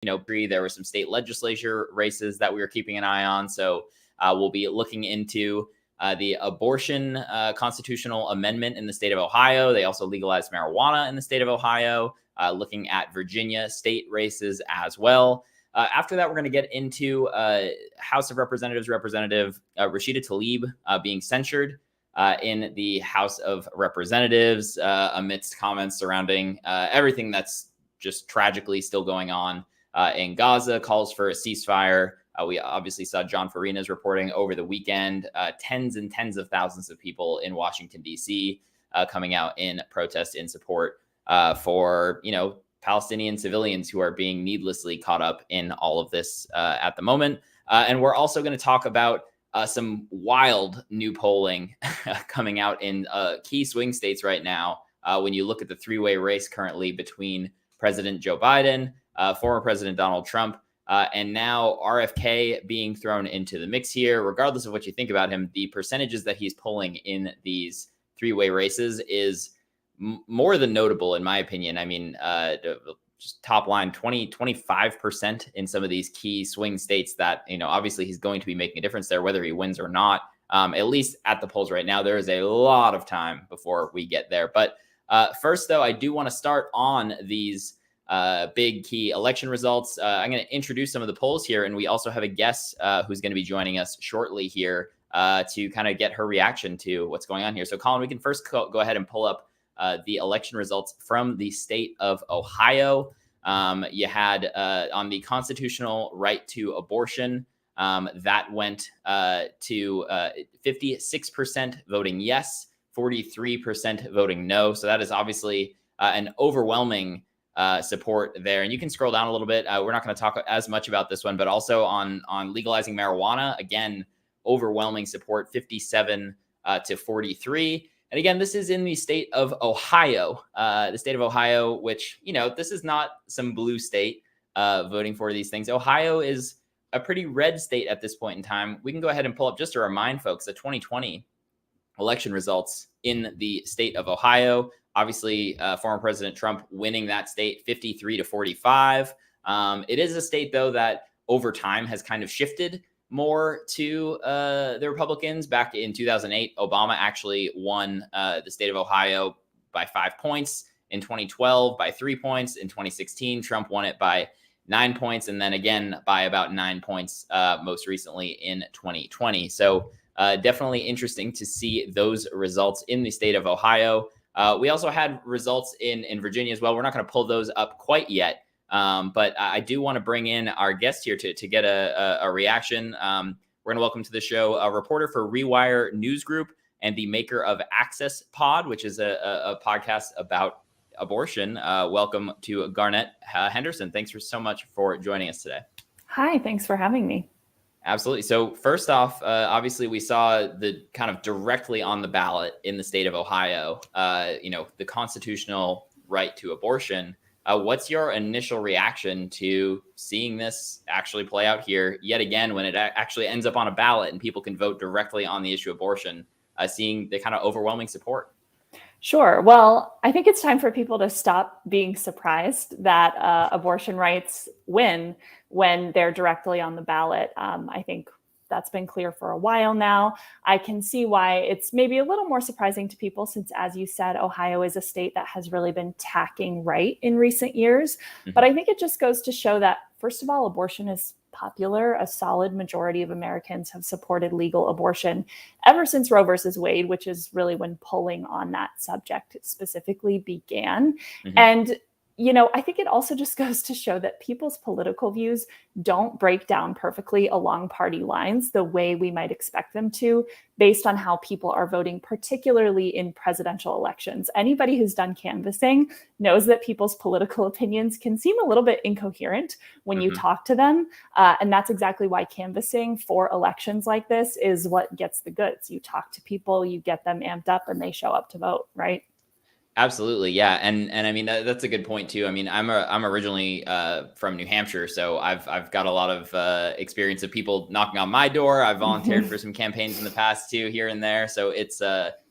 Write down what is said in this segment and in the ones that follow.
there were some state legislature races that we were keeping an eye on. So we'll be looking into the abortion constitutional amendment in the state of Ohio. They also legalized marijuana in the state of Ohio, looking at Virginia state races as well. After that, we're going to get into House of Representatives Representative Rashida Tlaib being censured in the House of Representatives amidst comments surrounding everything that's just tragically still going on in Gaza, calls for a ceasefire. We obviously saw John Farina's reporting over the weekend, tens and tens of thousands of people in Washington, D.C. Coming out in protest in support for, Palestinian civilians who are being needlessly caught up in all of this at the moment. And we're also going to talk about some wild new polling coming out in key swing states right now. When you look at the three-way race currently between President Joe Biden, former President Donald Trump, and now RFK being thrown into the mix here. Regardless of what you think about him, the percentages that he's pulling in these three-way races is more than notable, in my opinion. I mean, just top line 25% in some of these key swing states that, obviously he's going to be making a difference there, whether he wins or not. At least at the polls right now, there is a lot of time before we get there. But first, though, I do want to start on these big key election results. I'm going to introduce some of the polls here, and we also have a guest who's going to be joining us shortly here to kind of get her reaction to what's going on here. So, Colin, we can first go ahead and pull up the election results from the state of Ohio. You had on the constitutional right to abortion, that went to 56% voting yes, 43% voting no. So that is obviously an overwhelming support there. And you can scroll down a little bit. We're not going to talk as much about this one, but also on legalizing marijuana, again, overwhelming support, 57 to 43. And again, this is in the state of Ohio, which, this is not some blue state voting for these things. Ohio is a pretty red state at this point in time. We can go ahead and pull up, just to remind folks, the 2020 election results in the state of Ohio. Obviously, former President Trump winning that state 53 to 45. It is a state, though, that over time has kind of shifted more to the Republicans. Back in 2008, Obama actually won the state of Ohio by 5 points. In 2012, by 3 points. In 2016, Trump won it by 9 points. And then again, by about 9 points most recently in 2020. So definitely interesting to see those results in the state of Ohio. We also had results in Virginia as well. We're not going to pull those up quite yet. But I do want to bring in our guest here to get a reaction. We're going to welcome to the show a reporter for Rewire News Group and the maker of Access Pod, which is a podcast about abortion. Welcome to Garnet Henderson. Thanks so much for joining us today. Hi, thanks for having me. Absolutely. So first off, obviously we saw the kind of directly on the ballot in the state of Ohio, the constitutional right to abortion. What's your initial reaction to seeing this actually play out here yet again when it actually ends up on a ballot and people can vote directly on the issue of abortion, seeing the kind of overwhelming support? Sure. Well, I think it's time for people to stop being surprised that abortion rights win when they're directly on the ballot. I think that's been clear for a while now. I can see why it's maybe a little more surprising to people since, as you said, Ohio is a state that has really been tacking right in recent years. Mm-hmm. But I think it just goes to show that, first of all, abortion is popular. A solid majority of Americans have supported legal abortion ever since Roe versus Wade, which is really when polling on that subject specifically began. Mm-hmm. And I think it also just goes to show that people's political views don't break down perfectly along party lines the way we might expect them to, based on how people are voting, particularly in presidential elections. Anybody who's done canvassing knows that people's political opinions can seem a little bit incoherent when mm-hmm. you talk to them. And that's exactly why canvassing for elections like this is what gets the goods. You talk to people, you get them amped up, and they show up to vote, right? Absolutely. Yeah. And I mean, that's a good point too. I mean, I'm originally from New Hampshire, so I've got a lot of experience of people knocking on my door. I've volunteered for some campaigns in the past too, here and there. So it's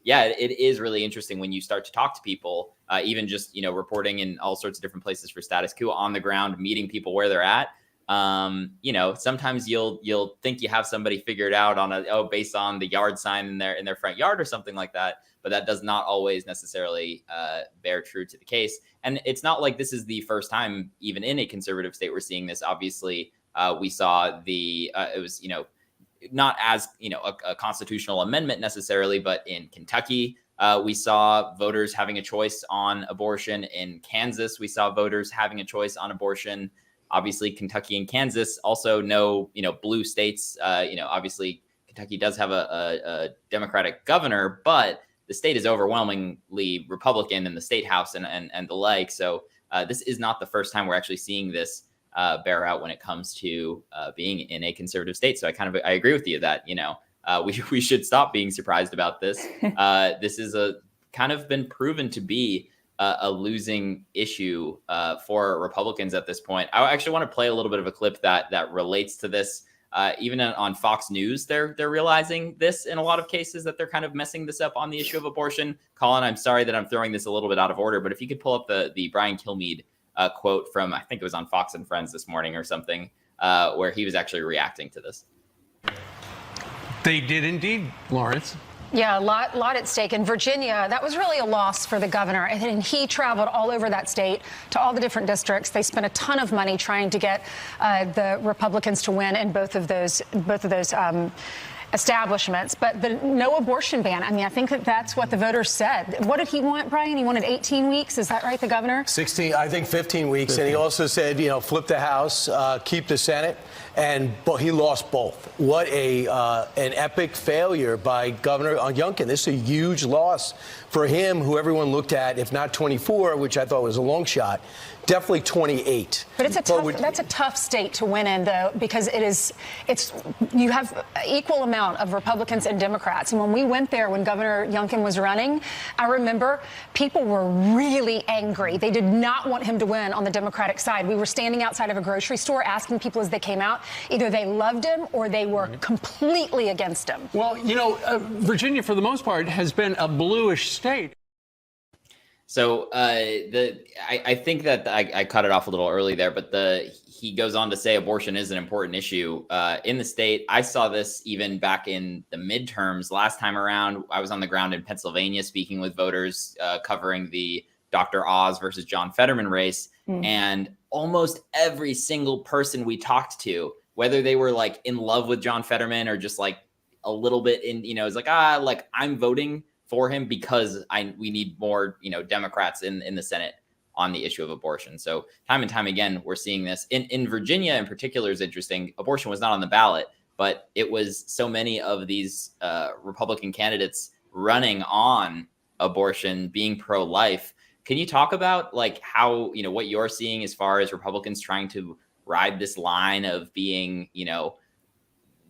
yeah, it is really interesting when you start to talk to people, even just, reporting in all sorts of different places for Status Coup on the ground, meeting people where they're at. Sometimes you'll think you have somebody figured out based on the yard sign in their front yard or something like that. But that does not always necessarily bear true to the case. And it's not like this is the first time, even in a conservative state, we're seeing this. Obviously, we saw it was, not as, a constitutional amendment necessarily, but in Kentucky, we saw voters having a choice on abortion. In Kansas, we saw voters having a choice on abortion. Obviously, Kentucky and Kansas also no, blue states. Obviously, Kentucky does have a Democratic governor, but the state is overwhelmingly Republican in the state house and the like. So this is not the first time we're actually seeing this bear out when it comes to being in a conservative state. So I agree with you that, we should stop being surprised about this. This is kind of been proven to be a losing issue for Republicans at this point. I actually want to play a little bit of a clip that relates to this. Even on Fox News, they're realizing this in a lot of cases, that they're kind of messing this up on the issue of abortion. Colin, I'm sorry that I'm throwing this a little bit out of order, but if you could pull up the Brian Kilmeade quote from, I think it was on Fox and Friends this morning or something, where he was actually reacting to this. They did indeed, Lawrence. Yeah, a lot at stake. In Virginia, that was really a loss for the governor. And he traveled all over that state to all the different districts. They spent a ton of money trying to get the Republicans to win in both of those establishments. But the no abortion ban, I think that's what the voters said. What did he want, Brian? He wanted 18 weeks. Is that right, the governor? 16, I think 15 weeks. 15. And he also said, flip the House, keep the Senate. But he lost both. What an epic failure by Governor Youngkin. This is a huge loss for him, who everyone looked at, if not 24, which I thought was a long shot, definitely 28. But that's a tough state to win in, though, because you have equal amount of Republicans and Democrats. And when we went there, when Governor Youngkin was running, I remember people were really angry. They did not want him to win on the Democratic side. We were standing outside of a grocery store asking people as they came out, either they loved him or they were completely against him. Well, Virginia, for the most part, has been a bluish state. So I think that I cut it off a little early there, but he goes on to say abortion is an important issue in the state. I saw this even back in the midterms last time around. I was on the ground in Pennsylvania speaking with voters covering the Dr. Oz versus John Fetterman race. And almost every single person we talked to, whether they were like in love with John Fetterman or just like a little bit in, it's like, I'm voting for him because we need more, Democrats in the Senate on the issue of abortion. So time and time again, we're seeing this. In Virginia in particular is interesting. Abortion was not on the ballot, but it was so many of these Republican candidates running on abortion, being pro-life. Can you talk about like how, what you're seeing as far as Republicans trying to ride this line of being,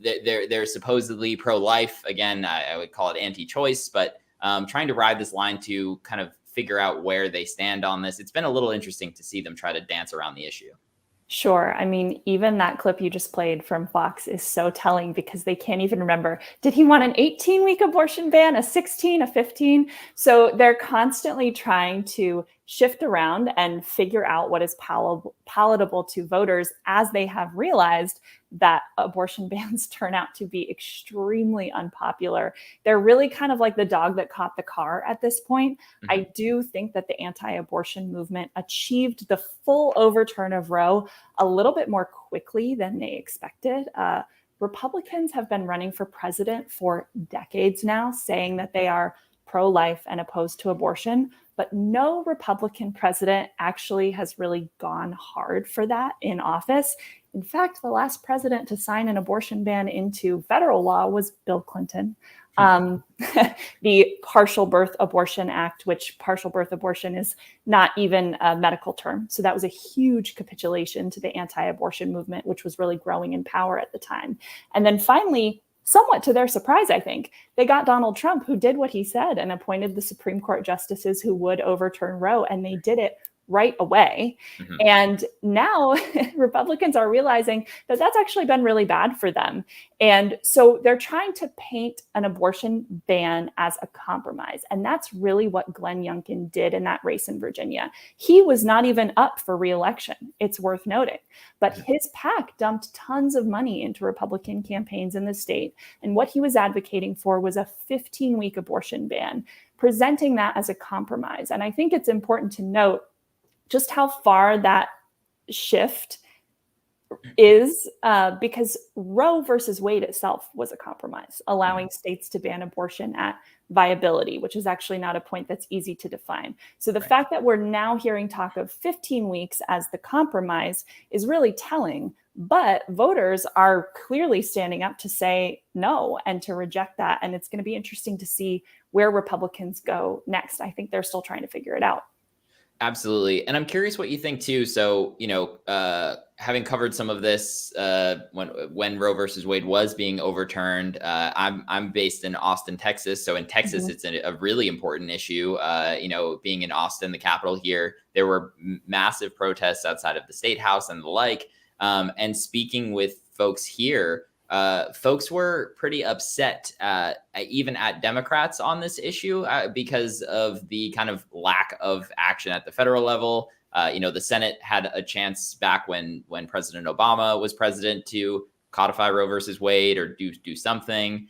they're supposedly pro-life. Again, I would call it anti-choice, but trying to ride this line to kind of figure out where they stand on this. It's been a little interesting to see them try to dance around the issue. Sure. Even that clip you just played from Fox is so telling because they can't even remember. Did he want an 18-week abortion ban, a 16, a 15? So they're constantly trying to shift around and figure out what is palatable to voters, as they have realized that abortion bans turn out to be extremely unpopular. They're really kind of like the dog that caught the car at this point. Mm-hmm. I do think that the anti-abortion movement achieved the full overturn of Roe a little bit more quickly than they expected. Republicans have been running for president for decades now, saying that they are pro-life and opposed to abortion. But no Republican president actually has really gone hard for that in office. In fact, the last president to sign an abortion ban into federal law was Bill Clinton. The Partial Birth Abortion Act, which partial birth abortion is not even a medical term. So that was a huge capitulation to the anti-abortion movement, which was really growing in power at the time. And then finally, somewhat to their surprise, I think, they got Donald Trump, who did what he said and appointed the Supreme Court justices who would overturn Roe. And they did it right away. Mm-hmm. And now Republicans are realizing that that's actually been really bad for them. And so they're trying to paint an abortion ban as a compromise. And that's really what Glenn Youngkin did in that race in Virginia. He was not even up for re-election, it's worth noting. But his PAC dumped tons of money into Republican campaigns in the state. And what he was advocating for was a 15-week abortion ban, presenting that as a compromise. And I think it's important to note just how far that shift is, because Roe versus Wade itself was a compromise, allowing states to ban abortion at viability, which is actually not a point that's easy to define. So the fact that we're now hearing talk of 15 weeks as the compromise is really telling, but voters are clearly standing up to say no and to reject that. And it's going to be interesting to see where Republicans go next. I think they're still trying to figure it out. Absolutely. And I'm curious what you think too. So, having covered some of this when Roe versus Wade was being overturned, I'm based in Austin, Texas. So in Texas, it's a really important issue. Being in Austin, the capital here, there were massive protests outside of the state house and the like. And speaking with folks here, folks were pretty upset, even at Democrats on this issue, because of the kind of lack of action at the federal level. The Senate had a chance back when President Obama was president to codify Roe versus Wade or do something.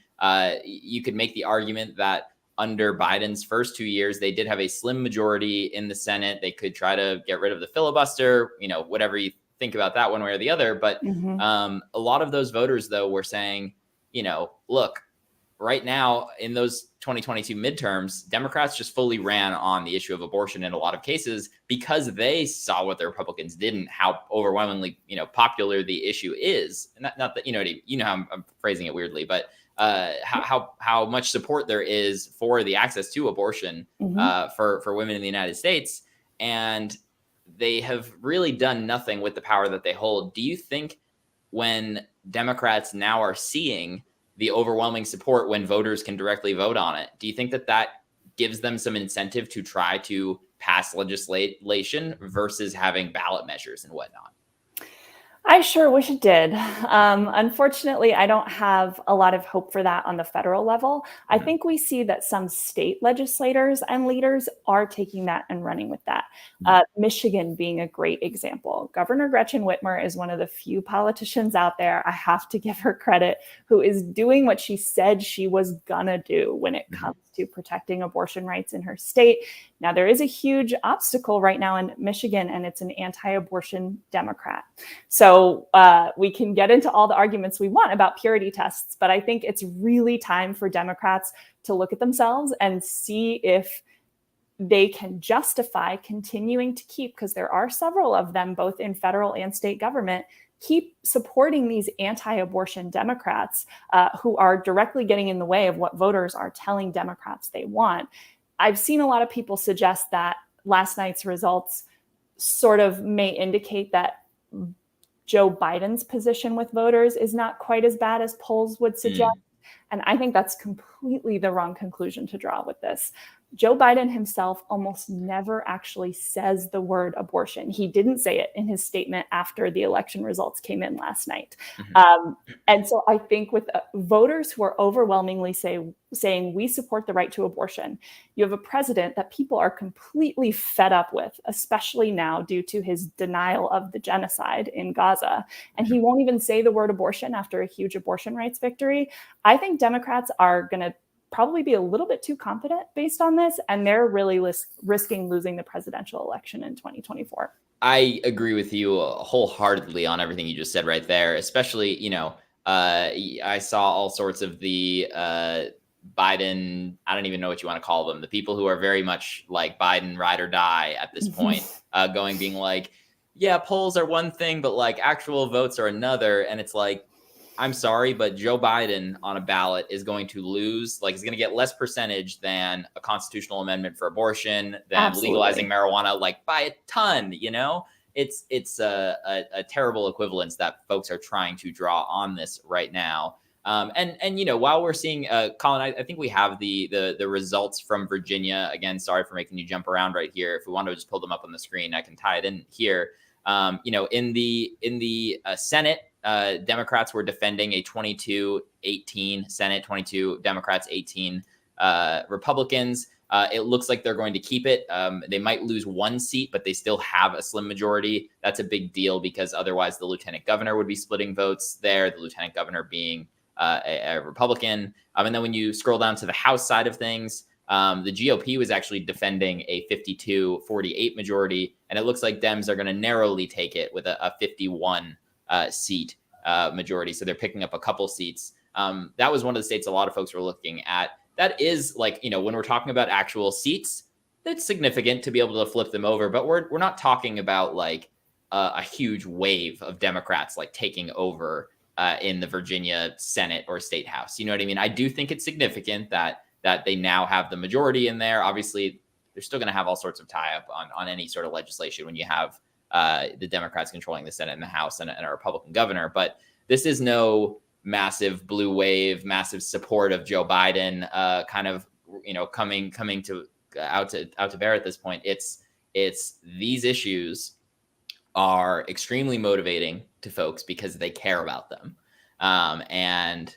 You could make the argument that under Biden's first 2 years, they did have a slim majority in the Senate. They could try to get rid of the filibuster, whatever you think about that one way or the other. But a lot of those voters, though, were saying, look, right now in those 2022 midterms, Democrats just fully ran on the issue of abortion in a lot of cases because they saw what the Republicans did and how overwhelmingly, popular the issue is. And not that, how I'm phrasing it weirdly, but how much support there is for the access to abortion for women in the United States. And they have really done nothing with the power that they hold. Do you think when Democrats now are seeing the overwhelming support when voters can directly vote on it, do you think that gives them some incentive to try to pass legislation versus having ballot measures and whatnot? I sure wish it did. Unfortunately, I don't have a lot of hope for that on the federal level. I think we see that some state legislators and leaders are taking that and running with that. Michigan being a great example. Governor Gretchen Whitmer is one of the few politicians out there, I have to give her credit, who is doing what she said she was gonna do when it comes to protecting abortion rights in her state. Now, there is a huge obstacle right now in Michigan, and it's an anti-abortion Democrat. So we can get into all the arguments we want about purity tests, but I think it's really time for Democrats to look at themselves and see if they can justify continuing to keep, because there are several of them, both in federal and state government, keep supporting these anti-abortion Democrats who are directly getting in the way of what voters are telling Democrats they want. I've seen a lot of people suggest that last night's results sort of may indicate that Joe Biden's position with voters is not quite as bad as polls would suggest. And I think that's completely the wrong conclusion to draw with this. Joe Biden himself almost never actually says the word abortion. He didn't say it in his statement after the election results came in last night. And so I think with voters who are overwhelmingly saying we support the right to abortion, you have a president that people are completely fed up with, especially now due to his denial of the genocide in Gaza. And he won't even say the word abortion after a huge abortion rights victory. I think Democrats are going to probably be a little bit too confident based on this, and they're really risking losing the presidential election in 2024. I agree with you wholeheartedly on everything you just said right there, especially, I saw all sorts of the Biden, I don't even know what you want to call them, the people who are very much like Biden ride or die at this point, being like, yeah, polls are one thing, but like actual votes are another. And it's like, I'm sorry, but Joe Biden on a ballot is going to lose, is going to get less percentage than a constitutional amendment for abortion, than legalizing marijuana, by a ton, It's a terrible equivalence that folks are trying to draw on this right now. And while we're seeing Colin, I think we have the results from Virginia. Again, sorry for making you jump around right here. If we want to just pull them up on the screen, I can tie it in here. In the Senate, Democrats were defending a 22-18 Senate, 22 Democrats, 18 Republicans. It looks like they're going to keep it. They might lose one seat, but they still have a slim majority. That's a big deal because otherwise the lieutenant governor would be splitting votes there, the lieutenant governor being a Republican. And then when you scroll down to the House side of things, the GOP was actually defending a 52-48 majority, and it looks like Dems are going to narrowly take it with a 51 seat majority. So they're picking up a couple seats. That was one of the states a lot of folks were looking at. That is like, when we're talking about actual seats, that's significant to be able to flip them over. But we're not talking about like a huge wave of Democrats like taking over in the Virginia Senate or State House. You know what I mean? I do think it's significant that they now have the majority in there. Obviously, they're still going to have all sorts of tie-up on any sort of legislation when you have the Democrats controlling the Senate and the House and a Republican governor. But this is no massive blue wave, massive support of Joe Biden, coming to out to bear at this point. It's these issues are extremely motivating to folks because they care about them. And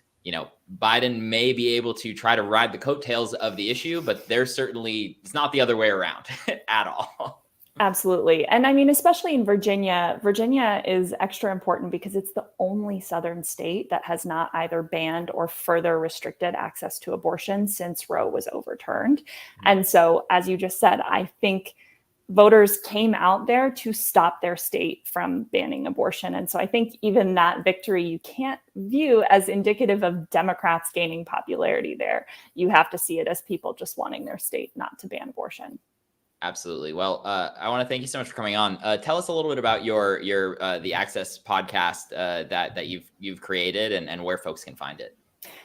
Biden may be able to try to ride the coattails of the issue, but it's not the other way around at all. Absolutely. And I mean, especially in Virginia is extra important because it's the only southern state that has not either banned or further restricted access to abortion since Roe was overturned. Mm-hmm. And so, as you just said, I think voters came out there to stop their state from banning abortion. And so I think even that victory you can't view as indicative of Democrats gaining popularity there. You have to see it as people just wanting their state not to ban abortion. Absolutely. Well, I want to thank you so much for coming on. Tell us a little bit about your the Access podcast that you've created and where folks can find it.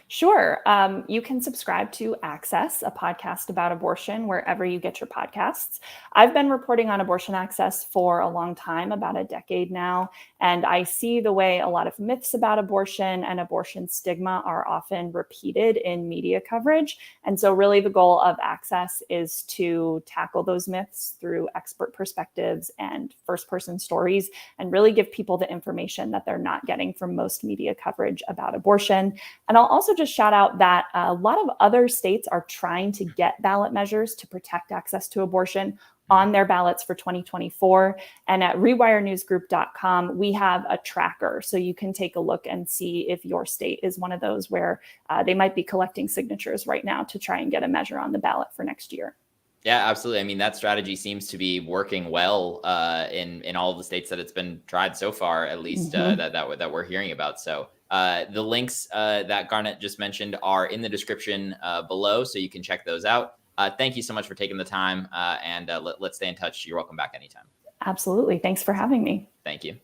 Sure. You can subscribe to Access, a podcast about abortion, wherever you get your podcasts. I've been reporting on abortion access for a long time, about a decade now, and I see the way a lot of myths about abortion and abortion stigma are often repeated in media coverage. And so really the goal of Access is to tackle those myths through expert perspectives and first-person stories and really give people the information that they're not getting from most media coverage about abortion. And I'll also just shout out that a lot of other states are trying to get ballot measures to protect access to abortion on their ballots for 2024. And at rewirenewsgroup.com, we have a tracker. So you can take a look and see if your state is one of those where they might be collecting signatures right now to try and get a measure on the ballot for next year. Yeah, absolutely. I mean, that strategy seems to be working well in all of the states that it's been tried so far, at least that we're hearing about. So the links that Garnet just mentioned are in the description below, so you can check those out. Thank you so much for taking the time, and let's stay in touch. You're welcome back anytime. Absolutely. Thanks for having me. Thank you.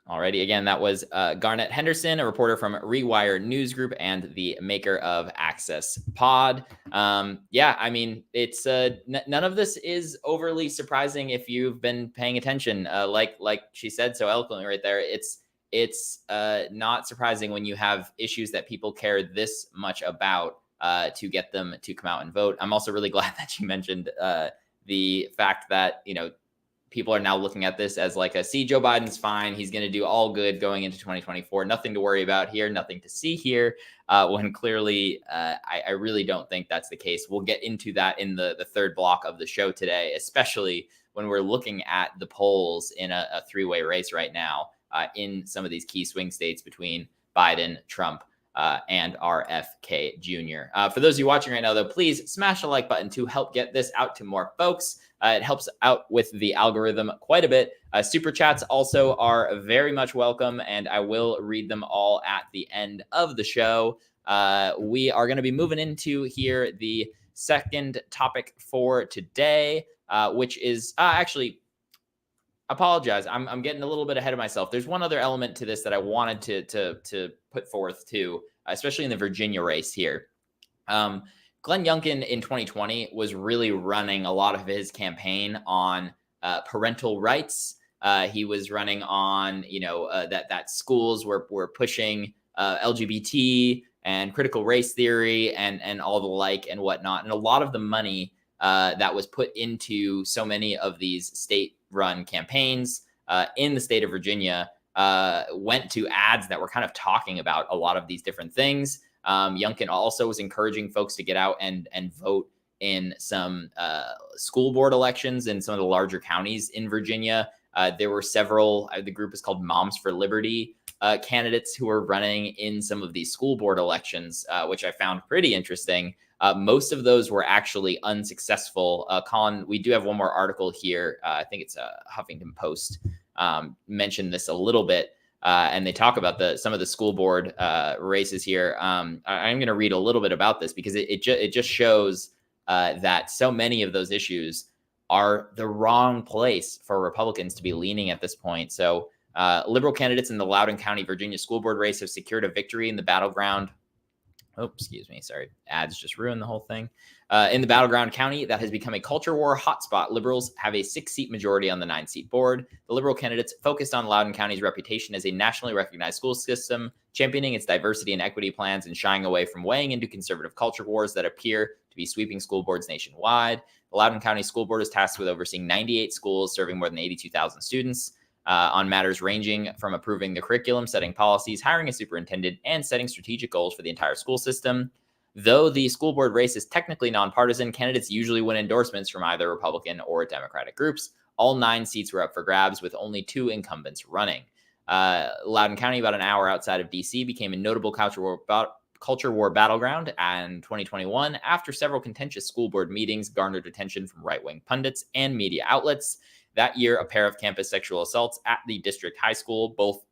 Alrighty, again, that was Garnet Henderson, a reporter from Rewire News Group and the maker of Access Pod. Yeah, I mean, it's none of this is overly surprising if you've been paying attention. Like she said so eloquently right there, it's not surprising when you have issues that people care this much about to get them to come out and vote. I'm also really glad that you mentioned the fact that, people are now looking at this as like see, Joe Biden's fine. He's going to do all good going into 2024. Nothing to worry about here. Nothing to see here. When clearly, I really don't think that's the case. We'll get into that in the third block of the show today, especially when we're looking at the polls in a three-way race right now in some of these key swing states between Biden, Trump, and RFK Jr. For those of you watching right now, though, please smash the like button to help get this out to more folks. It helps out with the algorithm quite a bit. Super chats also are very much welcome, and I will read them all at the end of the show. We are going to be moving into here the second topic for today, which is actually, apologize. I'm getting a little bit ahead of myself. There's one other element to this that I wanted to put forth too, especially in the Virginia race here. Glenn Youngkin in 2020 was really running a lot of his campaign on parental rights. He was running on, that schools were pushing LGBT and critical race theory and all the like and whatnot. And a lot of the money that was put into so many of these state-run campaigns in the state of Virginia went to ads that were kind of talking about a lot of these different things. Youngkin also was encouraging folks to get out and vote in some school board elections in some of the larger counties in Virginia. There were several, the group is called Moms for Liberty candidates who were running in some of these school board elections, which I found pretty interesting. Most of those were actually unsuccessful. Colin, we do have one more article here. I think it's a Huffington Post mentioned this a little bit. And they talk about some of the school board races here. I'm going to read a little bit about this because it just shows that so many of those issues are the wrong place for Republicans to be leaning at this point. So liberal candidates in the Loudoun County, Virginia school board race have secured a victory in the battleground. Oh, excuse me. Sorry. Ads just ruined the whole thing. In the battleground county that has become a culture war hotspot, liberals have a 6-seat majority on the 9-seat board. The liberal candidates focused on Loudoun County's reputation as a nationally recognized school system, championing its diversity and equity plans and shying away from weighing into conservative culture wars that appear to be sweeping school boards nationwide. The Loudoun County School Board is tasked with overseeing 98 schools serving more than 82,000 students on matters ranging from approving the curriculum, setting policies, hiring a superintendent, and setting strategic goals for the entire school system. Though the school board race is technically nonpartisan, candidates usually win endorsements from either Republican or Democratic groups. All 9 seats were up for grabs, with only 2 incumbents running. Loudoun County, about an hour outside of D.C., became a notable culture war battleground in 2021 after several contentious school board meetings garnered attention from right-wing pundits and media outlets. That year, a pair of campus sexual assaults at the district high school, both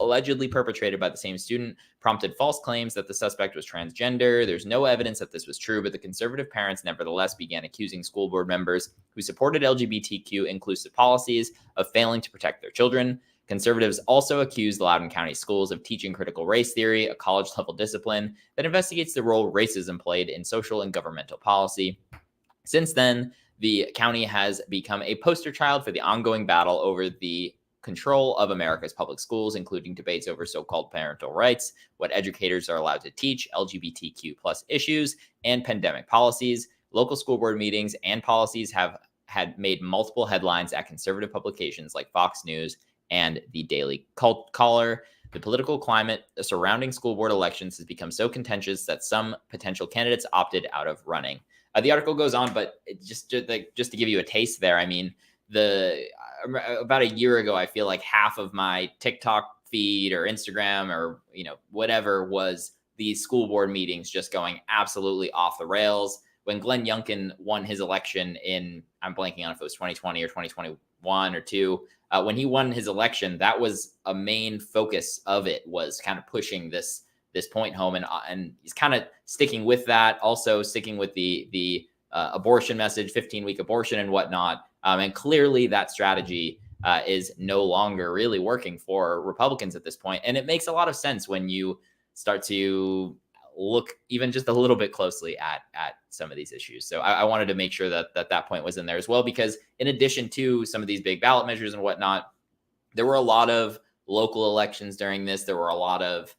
allegedly perpetrated by the same student, prompted false claims that the suspect was transgender. There's no evidence that this was true, but the conservative parents nevertheless began accusing school board members who supported LGBTQ inclusive policies of failing to protect their children. Conservatives also accused Loudoun County schools of teaching critical race theory, a college-level discipline that investigates the role racism played in social and governmental policy. Since then, the county has become a poster child for the ongoing battle over the control of America's public schools, including debates over so-called parental rights, what educators are allowed to teach, LGBTQ plus issues, and pandemic policies. Local school board meetings and policies have had made multiple headlines at conservative publications like Fox News and the Daily Caller. The political climate surrounding school board elections has become so contentious that some potential candidates opted out of running. The article goes on, but just to give you a taste there, I mean, about a year ago, I feel like half of my TikTok feed or Instagram or, whatever was these school board meetings just going absolutely off the rails. When Glenn Youngkin won his election in, I'm blanking on if it was 2020 or 2021 or 2, when he won his election, that was a main focus of it, was kind of pushing this point home, and he's kind of sticking with that, also sticking with the abortion message, 15-week abortion and whatnot. And clearly that strategy is no longer really working for Republicans at this point. And it makes a lot of sense when you start to look even just a little bit closely at some of these issues. So I wanted to make sure that point was in there as well, because in addition to some of these big ballot measures and whatnot, there were a lot of local elections during this. There were a lot of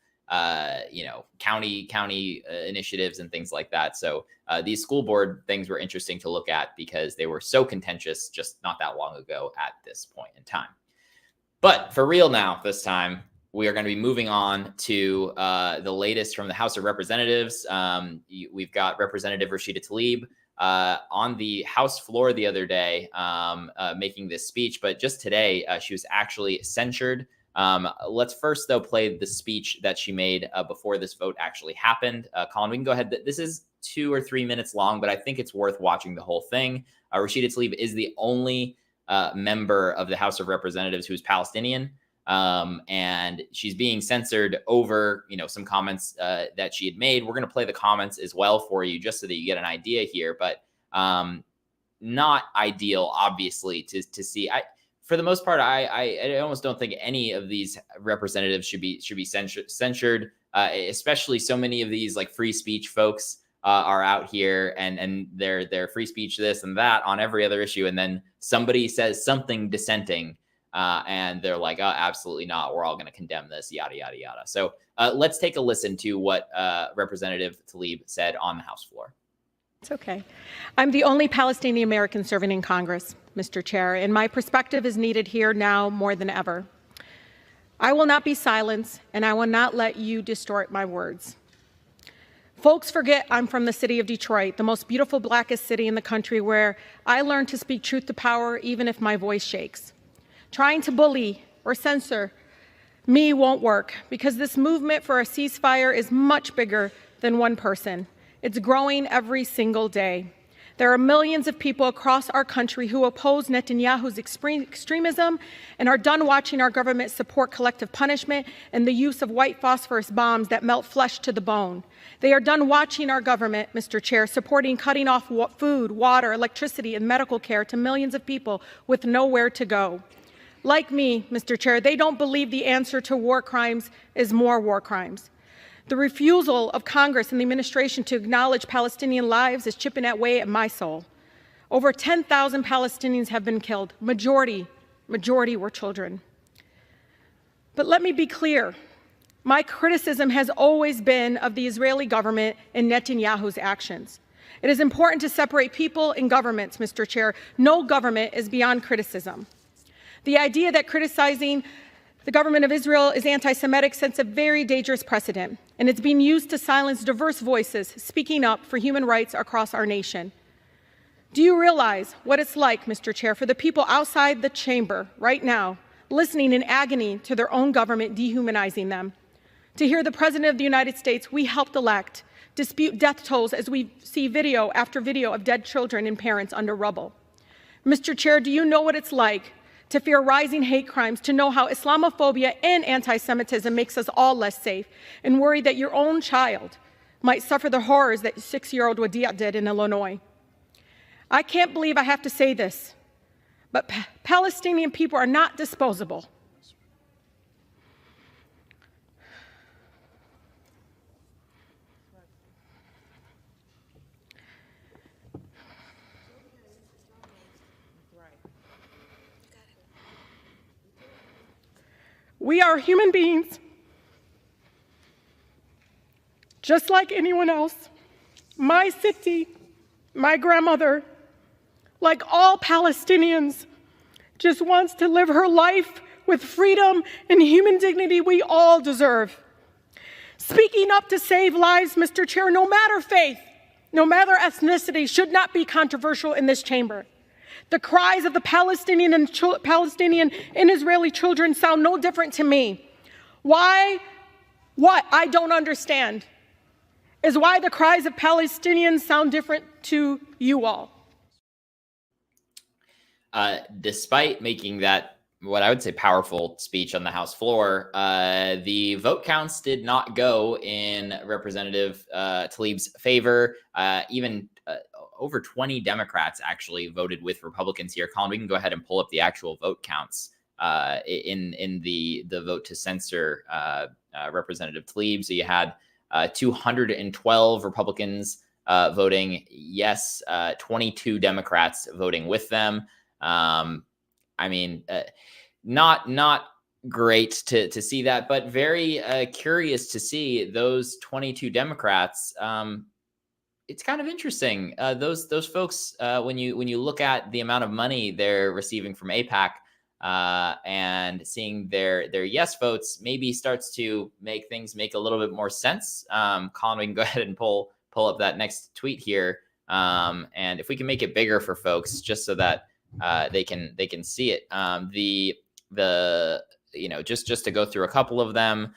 county initiatives and things like that. So these school board things were interesting to look at because they were so contentious just not that long ago at this point in time. But for real now, this time, we are going to be moving on to the latest from the House of Representatives. We've got Representative Rashida Tlaib on the House floor the other day making this speech, but just today she was actually censured. Let's first, though, play the speech that she made before this vote actually happened. Colin, we can go ahead. This is 2 or 3 minutes long, but I think it's worth watching the whole thing. Rashida Tlaib is the only member of the House of Representatives who's Palestinian, and she's being censored over, some comments that she had made. We're going to play the comments as well for you, just so that you get an idea here, but not ideal, obviously, to see. For the most part, I almost don't think any of these representatives should be censured, especially so many of these like free speech folks are out here and they're free speech this and that on every other issue, and then somebody says something dissenting And they're like, oh, absolutely not. We're all going to condemn this, yada, yada, yada. So let's take a listen to what Representative Tlaib said on the House floor. It's okay. I'm the only Palestinian American serving in Congress, Mr. Chair, and my perspective is needed here now more than ever. I will not be silenced, and I will not let you distort my words. Folks forget I'm from the city of Detroit, the most beautiful, blackest city in the country, where I learned to speak truth to power even if my voice shakes. Trying to bully or censor me won't work, because this movement for a ceasefire is much bigger than one person. It's growing every single day. There are millions of people across our country who oppose Netanyahu's extremism and are done watching our government support collective punishment and the use of white phosphorus bombs that melt flesh to the bone. They are done watching our government, Mr. Chair, supporting cutting off food, water, electricity, and medical care to millions of people with nowhere to go. Like me, Mr. Chair, they don't believe the answer to war crimes is more war crimes. The refusal of Congress and the administration to acknowledge Palestinian lives is chipping away at my soul. Over 10,000 Palestinians have been killed. Majority were children. But let me be clear. My criticism has always been of the Israeli government and Netanyahu's actions. It is important to separate people and governments, Mr. Chair. No government is beyond criticism. The idea that criticizing the government of Israel is anti-Semitic sets a very dangerous precedent, and it's being used to silence diverse voices speaking up for human rights across our nation. Do you realize what it's like, Mr. Chair, for the people outside the chamber right now, listening in agony to their own government dehumanizing them? To hear the President of the United States we helped elect dispute death tolls as we see video after video of dead children and parents under rubble? Mr. Chair, do you know what it's like to fear rising hate crimes, to know how Islamophobia and anti-Semitism makes us all less safe, and worry that your own child might suffer the horrors that 6-year-old Wadia did in Illinois? I can't believe I have to say this, but Palestinian people are not disposable. We are human beings, just like anyone else. My city, my grandmother, like all Palestinians, just wants to live her life with freedom and human dignity we all deserve. Speaking up to save lives, Mr. Chair, no matter faith, no matter ethnicity, should not be controversial in this chamber. The cries of the Palestinian and Israeli children sound no different to me. What I don't understand is why the cries of Palestinians sound different to you all. Despite making that, what I would say, powerful speech on the House floor, the vote counts did not go in Representative Tlaib's favor. Even over 20 Democrats actually voted with Republicans here. Colin, we can go ahead and pull up the actual vote counts in the vote to censor Representative Tlaib. So you had 212 Republicans voting yes, 22 Democrats voting with them. I mean, not great to see that, but very curious to see those 22 Democrats. It's kind of interesting. Those folks, when you look at the amount of money they're receiving from AIPAC and seeing their yes votes, maybe starts to make things make a little bit more sense. Colin, we can go ahead and pull up that next tweet here, and if we can make it bigger for folks, just so that they can see it. Just to go through a couple of them.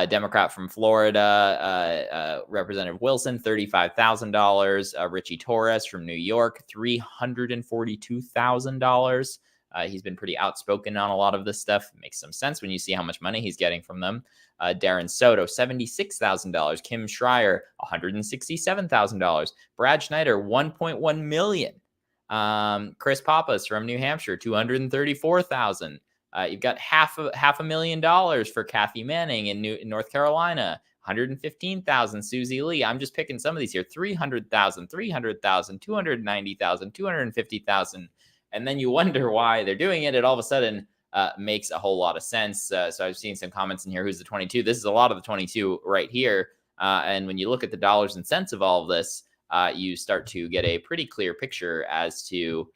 Democrat from Florida, Representative Wilson, $35,000. Richie Torres from New York, $342,000. He's been pretty outspoken on a lot of this stuff. It makes some sense when you see how much money he's getting from them. Darren Soto, $76,000. Kim Schreier, $167,000. Brad Schneider, $1.1 million. Chris Pappas from New Hampshire, $234,000. You've got half $1,000,000 for Kathy Manning in North Carolina, $115,000. Susie Lee. I'm just picking some of these here. $300,000, $300,000, $290,000, $250,000. And then you wonder why they're doing it. And all of a sudden, makes a whole lot of sense. So I've seen some comments in here. Who's the 22? This is a lot of the 22 right here. And when you look at the dollars and cents of all of this, you start to get a pretty clear picture as to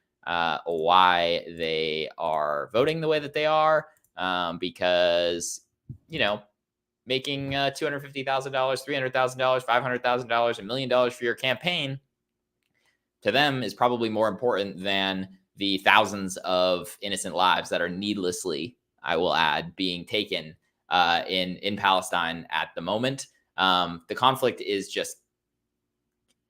why they are voting the way that they are. Because, making $250,000, $300,000, $500,000, $1 million for your campaign to them is probably more important than the thousands of innocent lives that are needlessly, I will add, being taken in Palestine at the moment. The conflict is just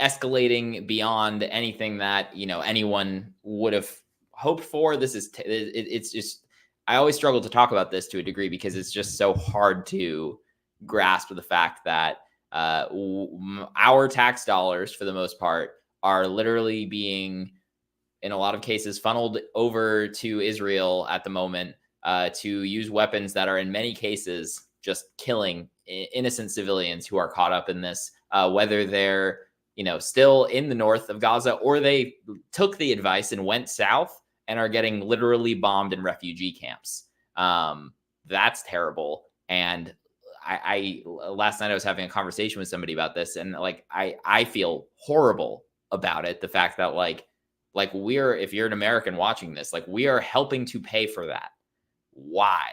escalating beyond anything that anyone would have hoped for. This is it's just, I always struggle to talk about this to a degree because it's just so hard to grasp the fact that our tax dollars, for the most part, are literally being, in a lot of cases, funneled over to Israel at the moment to use weapons that are in many cases just killing innocent civilians who are caught up in this, whether they're still in the north of Gaza or they took the advice and went south and are getting literally bombed in refugee camps. That's terrible. And I last night I was having a conversation with somebody about this, and I feel horrible about it. The fact that we're, if you're an American watching this, we are helping to pay for that. Why?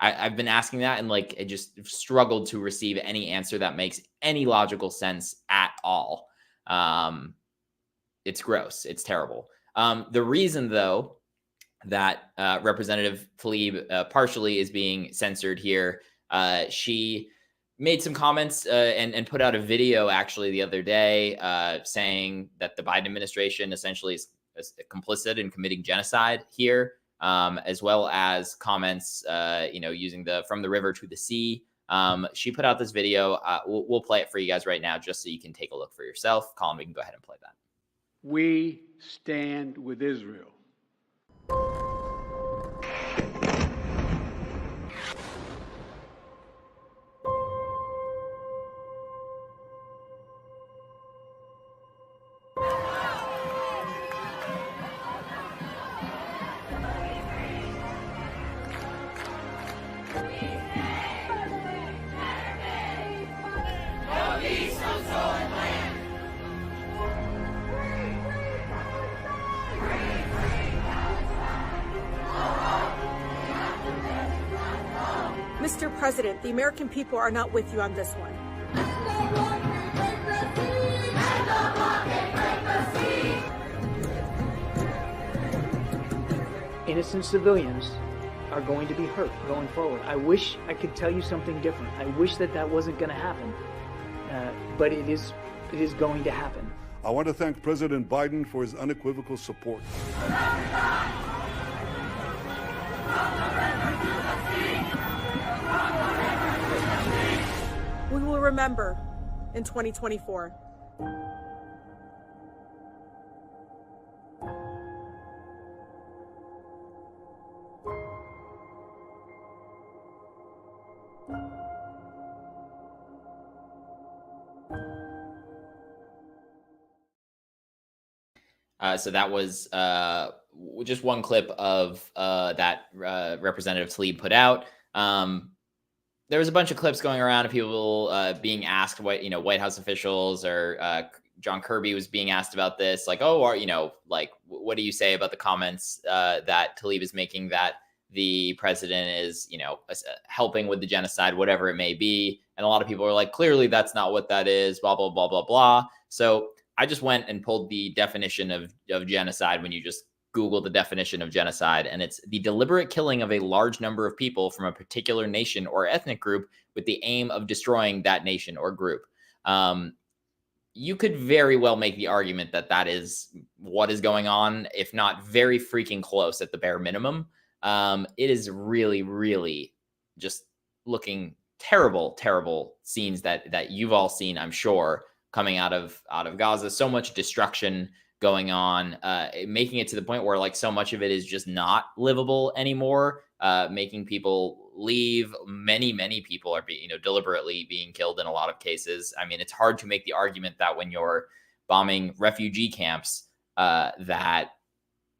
I've been asking that, and I just struggled to receive any answer that makes any logical sense at all. It's gross. It's terrible. The reason, though, that Representative Tlaib partially is being censored here, she made some comments and put out a video actually the other day saying that the Biden administration essentially is complicit in committing genocide here, as well as comments, using the from the river to the sea. She put out this video. We'll play it for you guys right now just so you can take a look for yourself. Colin, we can go ahead and play that. We stand with Israel. Mr. President, the American people are not with you on this one. Innocent civilians are going to be hurt going forward. I wish I could tell you something different. I wish that wasn't going to happen, but it is going to happen. I want to thank President Biden for his unequivocal support. We will remember in 2024. So that was just one clip of that Representative Tlaib put out. There was a bunch of clips going around of people being asked, White House officials or John Kirby was being asked about this, what do you say about the comments that Tlaib is making that the president is, helping with the genocide, whatever it may be. And a lot of people are like, clearly that's not what that is, blah, blah, blah, blah, blah. So I just went and pulled the definition of genocide when you just Google the definition of genocide, and it's the deliberate killing of a large number of people from a particular nation or ethnic group with the aim of destroying that nation or group. You could very well make the argument that that is what is going on, if not very freaking close at the bare minimum. It is really, really just looking terrible, terrible scenes that you've all seen, I'm sure, coming out of Gaza. So much destruction going on, making it to the point where so much of it is just not livable anymore, making people leave. Many people are being, deliberately being killed in a lot of cases. I mean, it's hard to make the argument that when you're bombing refugee camps, that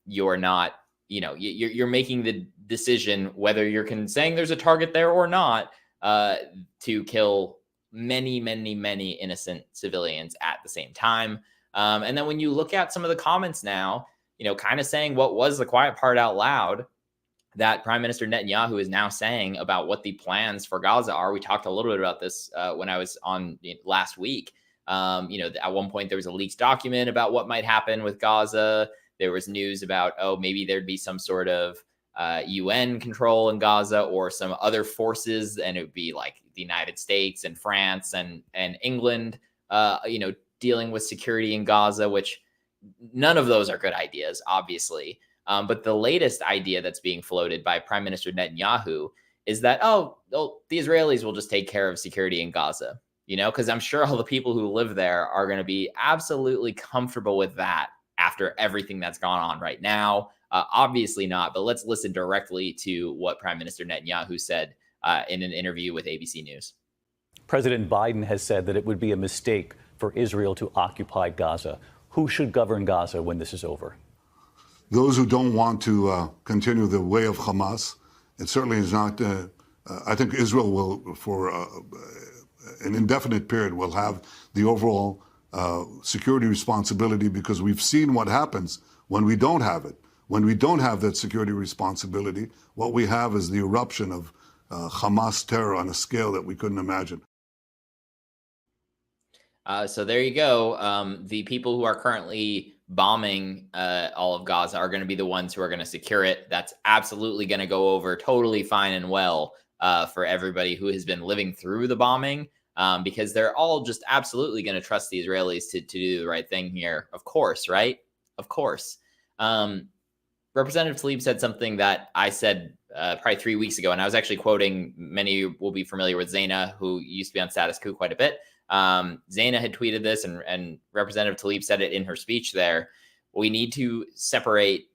you're not, you're making the decision whether you're saying there's a target there or not to kill many, many, many innocent civilians at the same time. And then when you look at some of the comments now, kind of saying what was the quiet part out loud, that Prime Minister Netanyahu is now saying about what the plans for Gaza are. We talked a little bit about this when I was on last week. At one point there was a leaked document about what might happen with Gaza. There was news about, maybe there'd be some sort of UN control in Gaza or some other forces, and it would be like the United States and France and England, dealing with security in Gaza, which none of those are good ideas, obviously. But the latest idea that's being floated by Prime Minister Netanyahu is that, the Israelis will just take care of security in Gaza, because I'm sure all the people who live there are going to be absolutely comfortable with that after everything that's gone on right now. Obviously not, but let's listen directly to what Prime Minister Netanyahu said in an interview with ABC News. President Biden has said that it would be a mistake for Israel to occupy Gaza. Who should govern Gaza when this is over? Those who don't want to continue the way of Hamas. It certainly is not. I think Israel will, for an indefinite period, will have the overall security responsibility, because we've seen what happens when we don't have it. When we don't have that security responsibility, what we have is the eruption of Hamas terror on a scale that we couldn't imagine. So there you go. The people who are currently bombing all of Gaza are going to be the ones who are going to secure it. That's absolutely going to go over totally fine and well for everybody who has been living through the bombing, because they're all just absolutely going to trust the Israelis to do the right thing here. Of course, right? Of course. Representative Tlaib said something that I said probably 3 weeks ago, and I was actually quoting, many will be familiar with Zaina, who used to be on Status Coup quite a bit. Zaina had tweeted this, and Representative Tlaib said it in her speech there. We need to separate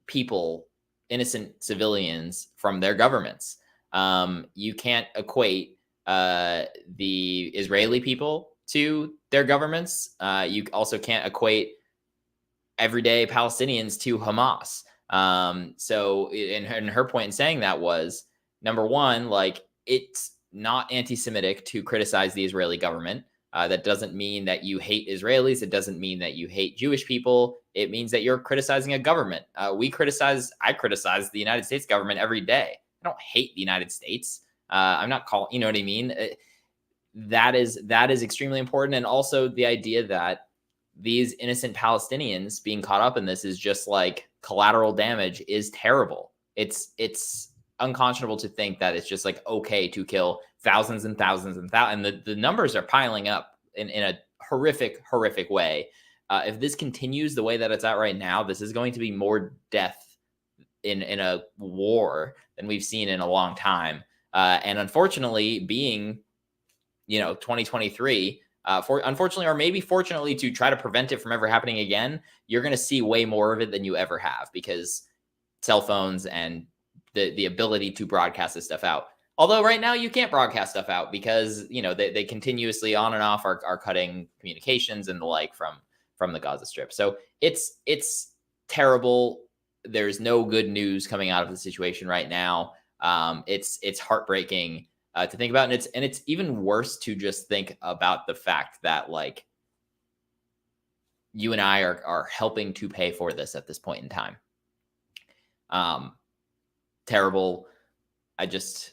people, innocent civilians, from their governments. You can't equate the Israeli people to their governments. You also can't equate everyday Palestinians to Hamas. So and her point in saying that was, number one, like, it's not anti-Semitic to criticize the Israeli government. That doesn't mean that you hate Israelis. It doesn't mean that you hate Jewish people. It means that you're criticizing a government. I criticize the United States government every day. I don't hate the United States. I'm not calling, you know what I mean? That is extremely important. And also the idea that these innocent Palestinians being caught up in this is just like collateral damage is terrible. It's unconscionable to think that it's just like okay to kill thousands and thousands and thousands. And the numbers are piling up in a horrific way. If this continues the way that it's at right now, this is going to be more death in a war than we've seen in a long time. And unfortunately, being 2023, unfortunately, or maybe fortunately, to try to prevent it from ever happening again, you're going to see way more of it than you ever have, because cell phones and the ability to broadcast this stuff out. Although right now you can't broadcast stuff out because, they continuously on and off are cutting communications and the like from the Gaza Strip. So it's terrible. There's no good news coming out of the situation right now. It's heartbreaking to think about. And it's even worse to just think about the fact that, like, you and I are helping to pay for this at this point in time. Terrible. It's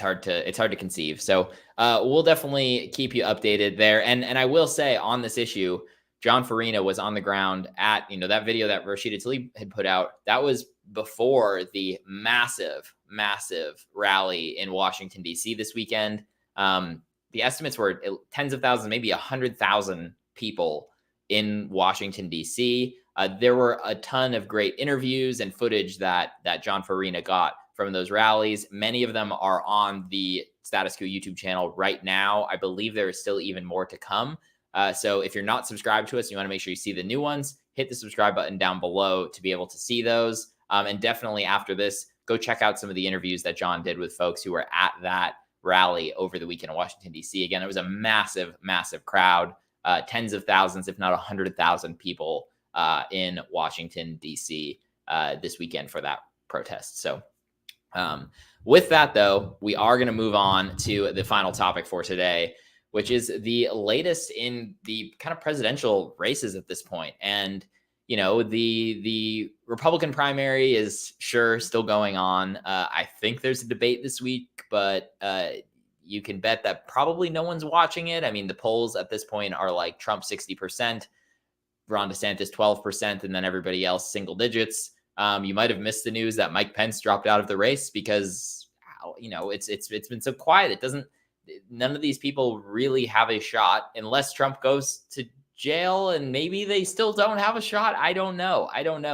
hard to conceive. So we'll definitely keep you updated there. And I will say on this issue, John Farina was on the ground at, that video that Rashida Tlaib had put out. That was before the massive rally in Washington, D.C. this weekend. The estimates were tens of thousands, maybe 100,000 people in Washington, D.C. There were a ton of great interviews and footage that John Farina got from those rallies. Many of them are on the Status Coup YouTube channel right now. I believe there is still even more to come. So if you're not subscribed to us, you want to make sure you see the new ones, hit the subscribe button down below to be able to see those. And definitely after this, go check out some of the interviews that John did with folks who were at that rally over the weekend in Washington, D.C. Again, it was a massive crowd, tens of thousands, if not 100,000 people in Washington, D.C. this weekend for that protest. So with that, though, we are going to move on to the final topic for today, which is the latest in the kind of presidential races at this point. And, you know, the Republican primary is still going on. I think there's a debate this week, but you can bet that probably no one's watching it. I mean, the polls at this point are like Trump 60%, Ron DeSantis 12%, and then everybody else single digits. You might have missed the news that Mike Pence dropped out of the race because, you know, it's been so quiet. None of these people really have a shot unless Trump goes to jail, and maybe they still don't have a shot. I don't know.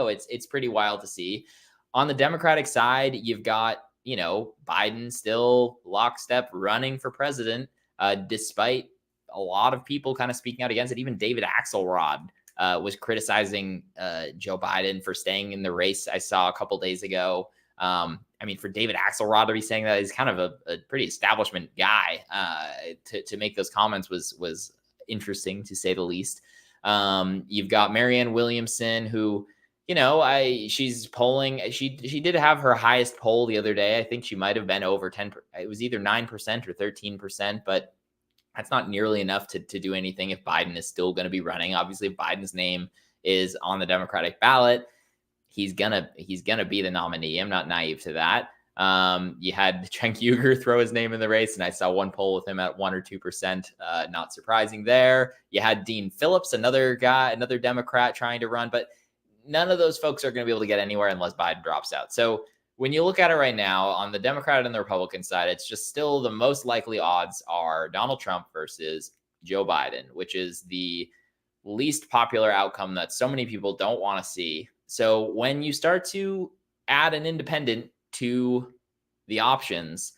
It's pretty wild to see. On the Democratic side, you've got, you know, Biden still lockstep running for president, despite a lot of people kind of speaking out against it. Even David Axelrod was criticizing Joe Biden for staying in the race. I saw a couple days ago. I mean, for David Axelrod to be saying that, he's kind of a pretty establishment guy. To make those comments was interesting, to say the least. You've got Marianne Williamson, who, you know, she's polling. She did have her highest poll the other day. I think she might have been over 10. It was either 9% or 13%, but that's not nearly enough to do anything if Biden is still going to be running. Obviously, if Biden's name is on the Democratic ballot, he's gonna be the nominee. I'm not naive to that. You had Cenk Uygur throw his name in the race, and I saw one poll with him at 1 or 2%. Not surprising there. You had Dean Phillips, another Democrat trying to run, but none of those folks are going to be able to get anywhere unless Biden drops out. So when you look at it right now on the Democrat and the Republican side, it's just still the most likely odds are Donald Trump versus Joe Biden, which is the least popular outcome that so many people don't want to see. So when you start to add an independent to the options,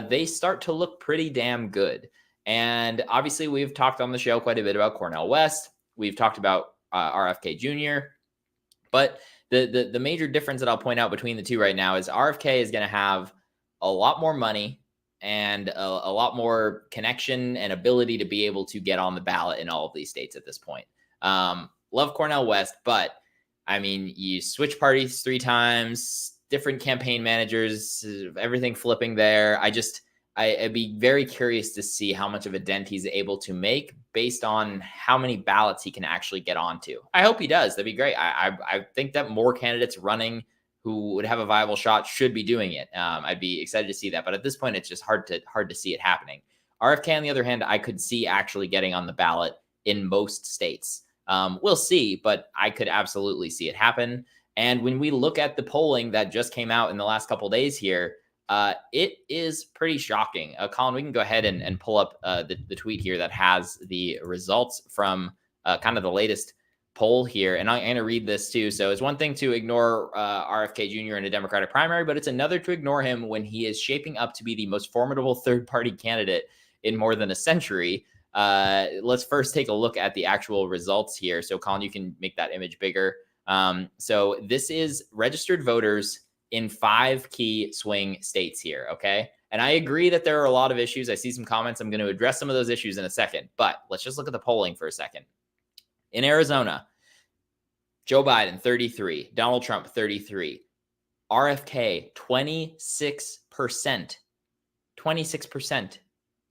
they start to look pretty damn good. And obviously, we've talked on the show quite a bit about Cornel West. We've talked about RFK Jr. But the major difference that I'll point out between the two right now is RFK is going to have a lot more money and a lot more connection and ability to be able to get on the ballot in all of these states at this point. Love Cornel West, but I mean, you switch parties 3 times, different campaign managers, everything flipping there. I'd be very curious to see how much of a dent he's able to make based on how many ballots he can actually get onto. I hope he does. That'd be great. I think that more candidates running who would have a viable shot should be doing it. I'd be excited to see that. But at this point, it's just hard to see it happening. RFK, on the other hand, I could see actually getting on the ballot in most states. We'll see, but I could absolutely see it happen. And when we look at the polling that just came out in the last couple of days here, it is pretty shocking. Colin, we can go ahead and pull up the tweet here that has the results from kind of the latest poll here. And I'm going to read this too. So it's one thing to ignore RFK Jr. in a Democratic primary, but it's another to ignore him when he is shaping up to be the most formidable third-party candidate in more than a century. Let's first take a look at the actual results here. So Colin, you can make that image bigger. So this is registered voters in 5 key swing states here, okay? And I agree that there are a lot of issues. I see some comments. I'm going to address some of those issues in a second, but let's just look at the polling for a second. In Arizona, Joe Biden, 33, Donald Trump, 33, RFK, 26%. 26%.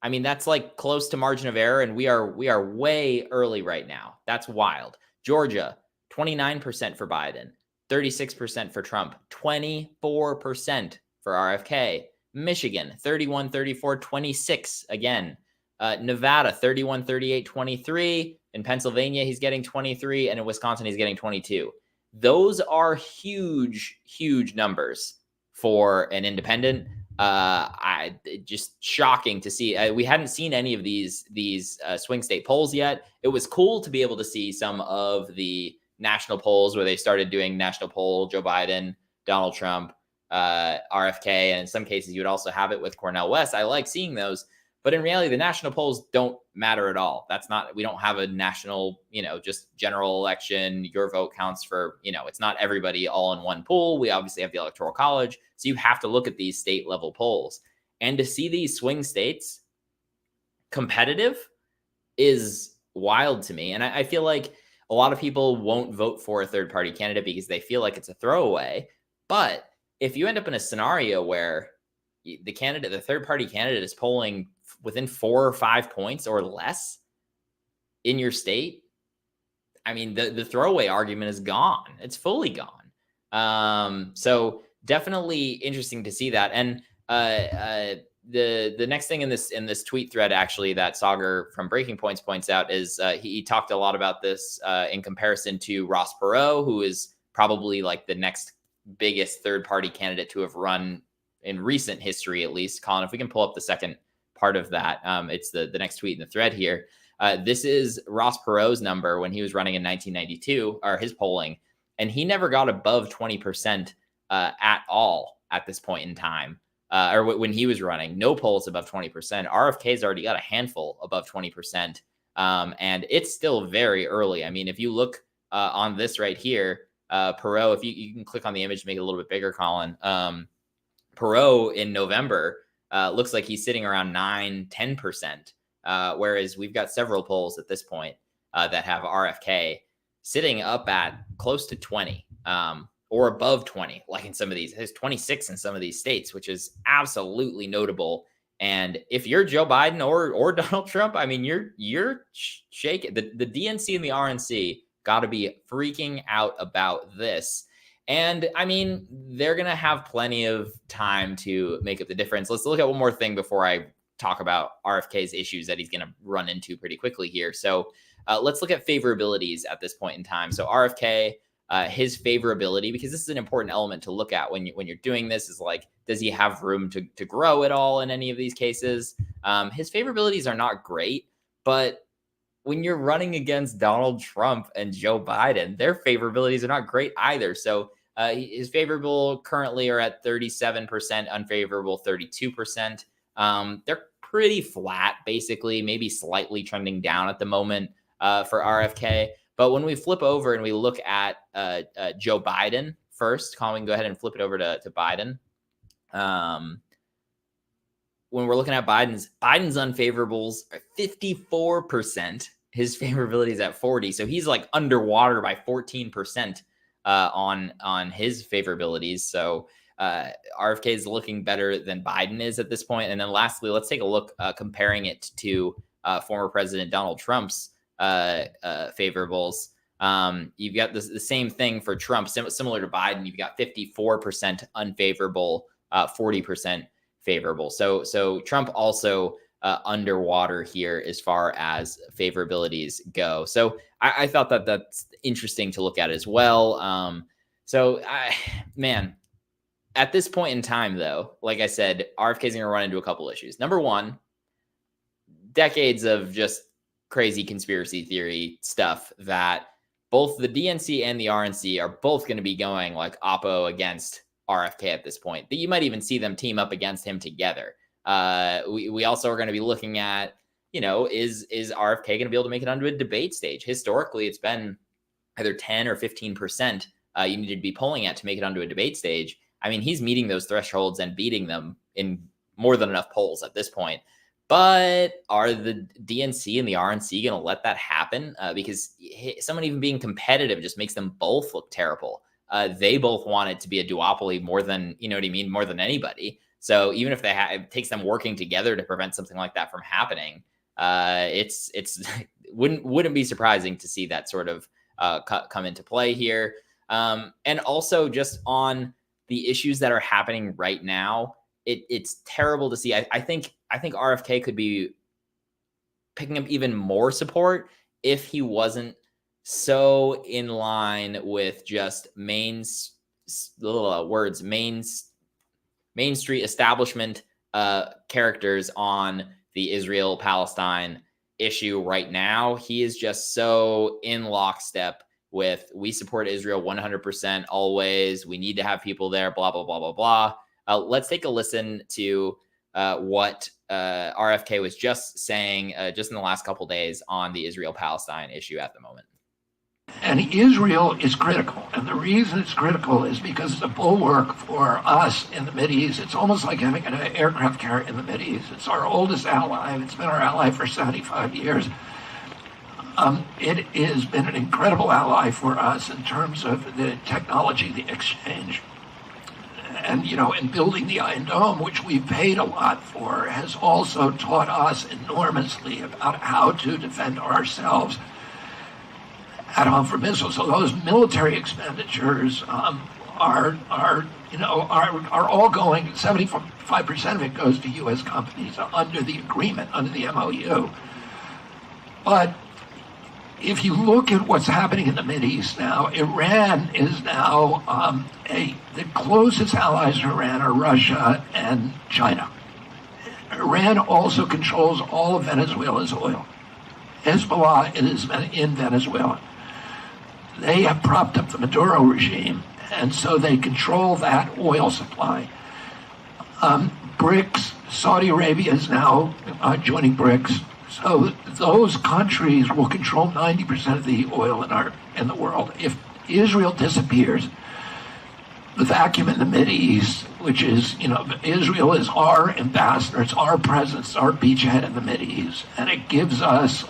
I mean, that's like close to margin of error, and we are way early right now. That's wild. Georgia, 29% for Biden, 36% for Trump, 24% for RFK. Michigan, 31, 34, 26 again. Nevada, 31, 38, 23. In Pennsylvania, he's getting 23. And in Wisconsin, he's getting 22. Those are huge, huge numbers for an independent. Just shocking to see. We hadn't seen any of these swing state polls yet. It was cool to be able to see some of the national polls where they started doing national poll, Joe Biden, Donald Trump, RFK, and in some cases you would also have it with Cornel West. I like seeing those, but in reality, the national polls don't matter at all. We don't have a national, just general election. Your vote counts for, it's not everybody all in one pool. We obviously have the Electoral College. So you have to look at these state level polls, and to see these swing states competitive is wild to me. And I feel like a lot of people won't vote for a third-party candidate because they feel like it's a throwaway. But if you end up in a scenario where the third-party candidate is polling within 4 or 5 points or less in your state, I mean, the throwaway argument is gone. It's fully gone. So definitely interesting to see that. And the next thing in this tweet thread, actually, that Sagar from Breaking Points points out is he talked a lot about this in comparison to Ross Perot, who is probably like the next biggest third-party candidate to have run in recent history, at least. Colin, if we can pull up the second part of that, it's the next tweet in the thread here. This is Ross Perot's number when he was running in 1992, or his polling, and he never got above 20% at all at this point in time, or when he was running. No polls above 20%. RFK's already got a handful above 20%, and it's still very early. I mean, if you look on this right here, Perot, if you can click on the image to make it a little bit bigger, Colin, Perot in November looks like he's sitting around 9-10%. Whereas we've got several polls at this point that have RFK sitting up at close to 20 or above 20, like in some of these. There's 26 in some of these states, which is absolutely notable. And if you're Joe Biden or Donald Trump, I mean, you're shaking. The DNC and the RNC got to be freaking out about this. And I mean, they're going to have plenty of time to make up the difference. Let's look at one more thing before I talk about RFK's issues that he's going to run into pretty quickly here. So let's look at favorabilities at this point in time. So RFK, his favorability, because this is an important element to look at when you're doing this, is like, does he have room to grow at all in any of these cases? His favorabilities are not great, but when you're running against Donald Trump and Joe Biden, their favorabilities are not great either. So his favorable currently are at 37%, unfavorable 32%. They're pretty flat, basically, maybe slightly trending down at the moment for RFK. But when we flip over and we look at Joe Biden first, Colin, we can go ahead and flip it over to Biden. When we're looking at Biden's unfavorables are 54%. His favorability is at 40%. So he's like underwater by 14% on his favorabilities. So RFK is looking better than Biden is at this point. And then lastly, let's take a look comparing it to former President Donald Trump's favorables. You've got the same thing for Trump, similar to Biden. You've got 54% unfavorable, 40% favorable. So Trump also underwater here as far as favorabilities go. So I thought that's interesting to look at as well. Man, at this point in time, though, like I said, RFK is going to run into a couple issues. Number one, decades of just crazy conspiracy theory stuff that both the DNC and the RNC are both going to be going like oppo against RFK at this point. That you might even see them team up against him together. We also are going to be looking at, is RFK going to be able to make it onto a debate stage? Historically, it's been either 10 or 15% you need to be polling at to make it onto a debate stage. I mean, he's meeting those thresholds and beating them in more than enough polls at this point. But are the DNC and the RNC going to let that happen? Because someone even being competitive just makes them both look terrible. They both want it to be a duopoly more than, more than anybody. So even if it takes them working together to prevent something like that from happening, it's wouldn't be surprising to see that sort of come into play here. And also just on the issues that are happening right now, it's terrible to see. I think RFK could be picking up even more support if he wasn't so in line with just Main Street establishment characters on the Israel-Palestine issue right now. He is just so in lockstep with, we support Israel 100% always. We need to have people there, blah, blah, blah, blah, blah. Let's take a listen to what RFK was just saying just in the last couple days on the Israel-Palestine issue at the moment. And Israel is critical. And the reason it's critical is because it's a bulwark for us in the Mideast. It's almost like having an aircraft carrier in the Mideast. It's our oldest ally. It's been our ally for 75 years. it has been an incredible ally for us in terms of the technology, the exchange. And, and building the Iron Dome, which we paid a lot for, has also taught us enormously about how to defend ourselves at home from missiles. So those military expenditures are all going, 75% of it goes to U.S. companies under the agreement, under the MOU. But if you look at what's happening in the Mideast now, Iran is now the closest allies to Iran are Russia and China. Iran also controls all of Venezuela's oil. Hezbollah is in Venezuela. They have propped up the Maduro regime, and so they control that oil supply. BRICS, Saudi Arabia is now joining BRICS. So those countries will control 90% of the oil in the world. If Israel disappears, the vacuum in the Mideast, which is, Israel is our ambassador, it's our presence, our beachhead in the Mideast, and it gives us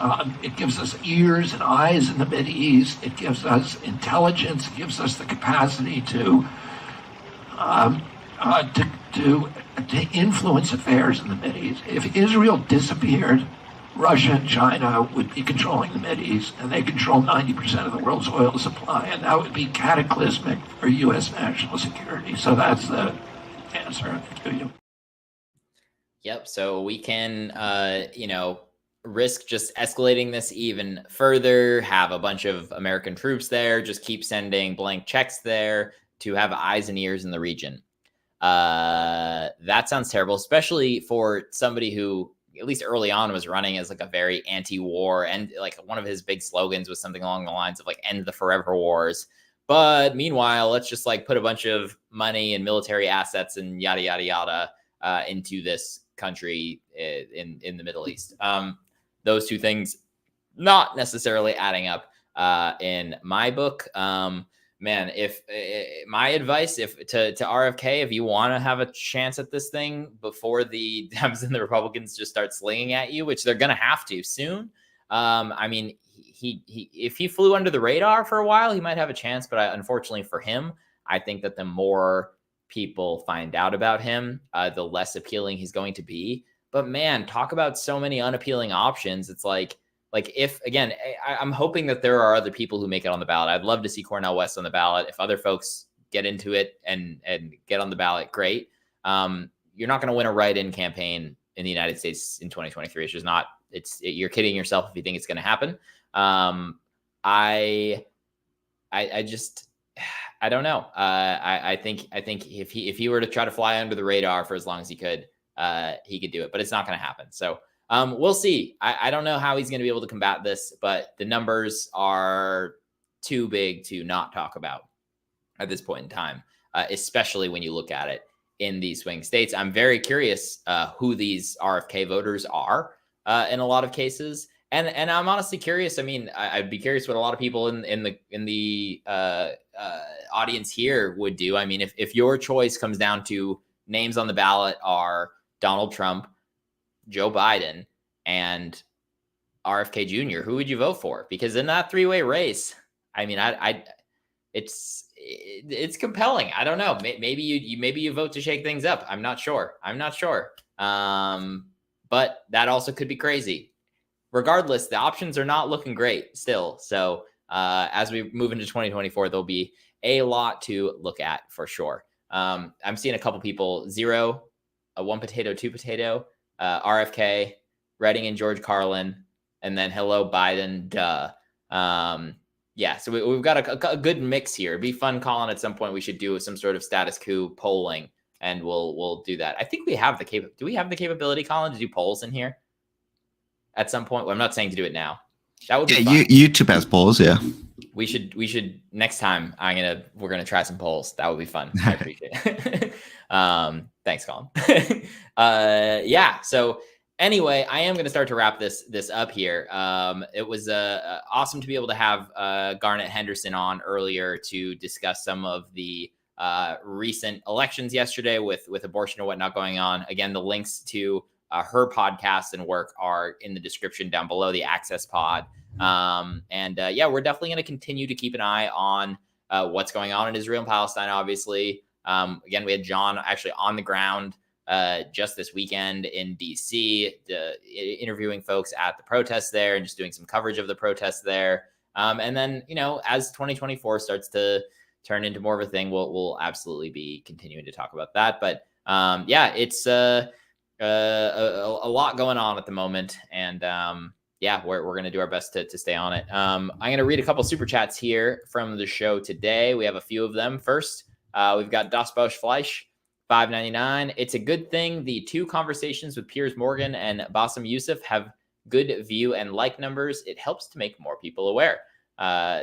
ears and eyes in the Mideast. It gives us intelligence. It gives us the capacity to influence affairs in the Mideast. If Israel disappeared, Russia and China would be controlling the Mideast, and they control 90% of the world's oil supply, and that would be cataclysmic for U.S. national security. So that's the answer to you. Yep. So we can, risk just escalating this even further, have a bunch of American troops there, just keep sending blank checks there to have eyes and ears in the region. That sounds terrible, especially for somebody who, at least early on, was running as like a very anti-war, and like one of his big slogans was something along the lines of like end the forever wars. But meanwhile, let's just like put a bunch of money and military assets and yada, yada, yada into this country in the Middle East. Those two things not necessarily adding up in my book. Man, if my advice to RFK, if you want to have a chance at this thing before the Dems and the Republicans just start slinging at you, which they're going to have to soon. I mean, he if he flew under the radar for a while, he might have a chance. But unfortunately for him, I think that the more people find out about him, the less appealing he's going to be. But man, talk about so many unappealing options. It's like if, again, I'm hoping that there are other people who make it on the ballot. I'd love to see Cornel West on the ballot. If other folks get into it and get on the ballot, great. You're not going to win a write-in campaign in the United States in 2023. It's just not, you're kidding yourself if you think it's going to happen. I don't know. I think if he were to try to fly under the radar for as long as he could do it, but it's not going to happen. So we'll see. I don't know how he's going to be able to combat this, but the numbers are too big to not talk about at this point in time, especially when you look at it in these swing states. I'm very curious who these RFK voters are in a lot of cases. And I'm honestly curious. I mean, I'd be curious what a lot of people in the audience here would do. I mean, if your choice comes down to names on the ballot are Donald Trump, Joe Biden, and RFK Jr., who would you vote for? Because in that three-way race, I mean, it's compelling. I don't know. Maybe you vote to shake things up. I'm not sure. But that also could be crazy. Regardless, the options are not looking great still. So as we move into 2024, there'll be a lot to look at for sure. I'm seeing a couple people, 0, 1 potato, 2 potato, RFK, Redding and George Carlin, and then hello Biden, duh. Yeah, so we've got a good mix here. It'd be fun, Colin. At some point, we should do some sort of status coup polling, and we'll do that. I think we have do we have the capability, Colin, to do polls in here at some point? Well, I'm not saying to do it now. That would be fun. YouTube has polls, yeah. We should next time. We're gonna try some polls. That would be fun. I appreciate it. Thanks, Colin. Yeah. So anyway, I am gonna start to wrap this up here. It was awesome to be able to have Garnet Henderson on earlier to discuss some of the recent elections yesterday with abortion and whatnot going on. Again, the links to her podcast and work are in the description down below, the Access Pod. Yeah, we're definitely going to continue to keep an eye on what's going on in Israel and Palestine, obviously. Again, we had John actually on the ground just this weekend in DC, interviewing folks at the protests there and just doing some coverage of the protests there. And then, as 2024 starts to turn into more of a thing, we'll absolutely be continuing to talk about that. But yeah, it's a lot going on at the moment. And yeah, we're going to do our best to stay on it. I'm going to read a couple super chats here from the show today. We have a few of them. First, we've got Das Bosch Fleisch, $5.99. It's a good thing the 2 conversations with Piers Morgan and Bassem Youssef have good view and like numbers. It helps to make more people aware.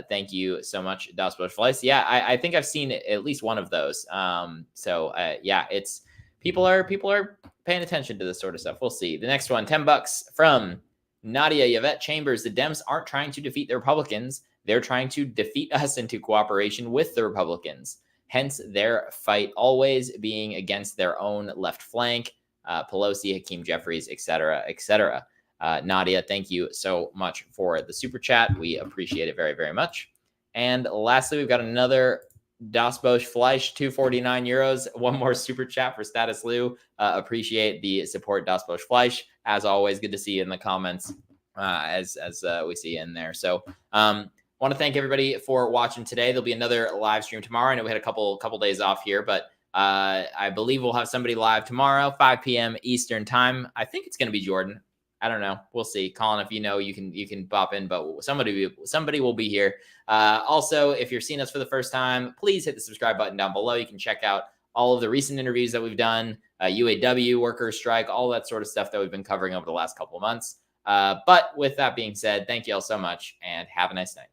Thank you so much, Das Bosch Fleisch. Yeah, I think I've seen at least one of those. Yeah, it's people are paying attention to this sort of stuff. We'll see. The next one, $10 from Nadia Yvette Chambers. The Dems aren't trying to defeat the Republicans. They're trying to defeat us into cooperation with the Republicans. Hence their fight always being against their own left flank, Pelosi, Hakeem Jeffries, et cetera, et cetera. Nadia, thank you so much for the super chat. We appreciate it very, very much. And lastly, we've got another Das Bosch Fleisch, 249 euros. One more super chat for Status Lou. Appreciate the support, Das Bosch Fleisch. As always, good to see you in the comments as we see in there. So want to thank everybody for watching today. There'll be another live stream tomorrow. I know we had a couple days off here, but I believe we'll have somebody live tomorrow, 5 p.m. Eastern time. I think it's going to be Jordan. I don't know. We'll see. Colin, if you know, you can pop in, but somebody will be here. Also, if you're seeing us for the first time, please hit the subscribe button down below. You can check out all of the recent interviews that we've done, UAW, workers strike, all that sort of stuff that we've been covering over the last couple of months. But with that being said, thank you all so much and have a nice night.